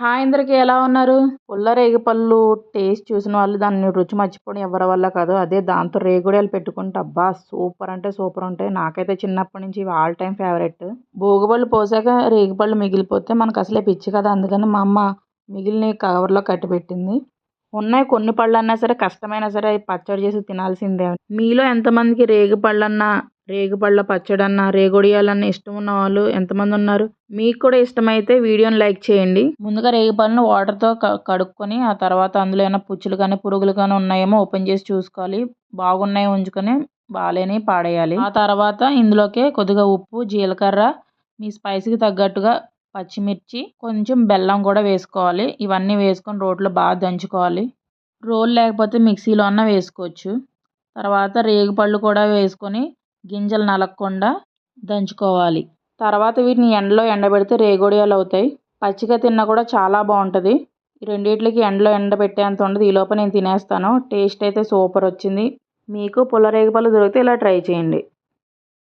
Hi అందరికి ఎలా ఉన్నారు? పుల్ల రేగిపళ్ళు టేస్ట్ చూసిన వాళ్ళు దాన్ని రుచి మర్చిపోవడం ఎవరి వల్ల కాదు. అదే దాంతో రేగుడియాలు పెట్టుకుంటే అబ్బా! సూపర్ అంటే సూపర్ ఉంటాయి. నాకైతే చిన్నప్పటి నుంచి ఇవి ఆల్ టైమ్ ఫేవరెట్. భోగిపళ్ళు పోసాక రేగిపళ్ళు మిగిలిపోతే మనకు అసలే పిచ్చి కదా! అందుకని మా అమ్మ మిగిలినవి కవర్లో కట్టిపెట్టింది. ఉన్నాయి కొన్ని పళ్ళన్నా సరే కష్టమైనా సరే అవి పచ్చడి చేసి తినాల్సిందే. మీలో ఎంతమందికి రేగిపళ్ళన్నా, రేగిపళ్ళ పచ్చడన్నా, రేగుడియాలన్నా ఇష్టం ఉన్న వాళ్ళు ఎంతమంది ఉన్నారు? మీకు కూడా ఇష్టమైతే వీడియోని లైక్ చేయండి. ముందుగా రేగిపళ్ళను వాటర్తో కడుక్కొని ఆ తర్వాత అందులో ఏమైనా పుచ్చులు కానీ పురుగులు కానీ ఉన్నాయేమో ఓపెన్ చేసి చూసుకోవాలి. బాగున్నాయి ఉంచుకొని బాగాలేని పాడేయాలి. ఆ తర్వాత ఇందులోకి కొద్దిగా ఉప్పు, జీలకర్ర, మీ స్పైసీకి తగ్గట్టుగా పచ్చిమిర్చి, కొంచెం బెల్లం కూడా వేసుకోవాలి. ఇవన్నీ వేసుకొని రోట్లో బాగా దంచుకోవాలి. రోలు లేకపోతే మిక్సీలో అన్నా వేసుకోవచ్చు. తర్వాత రేగిపళ్ళు కూడా వేసుకొని గింజలు నలగకుండా దంచుకోవాలి. తర్వాత వీటిని ఎండలో ఎండబెడితే రేగుడియాలు అవుతాయి. పచ్చిగా తిన్నా కూడా చాలా బాగుంటుంది. ఈ రెండిట్లకి ఎండలో ఎండబెట్టేంత ఉండదు. ఈలోపు నేను తినేస్తాను. టేస్ట్ అయితే సూపర్ వచ్చింది. మీకు పుల్ల రేగిపళ్ళు దొరికితే ఇలా ట్రై చేయండి.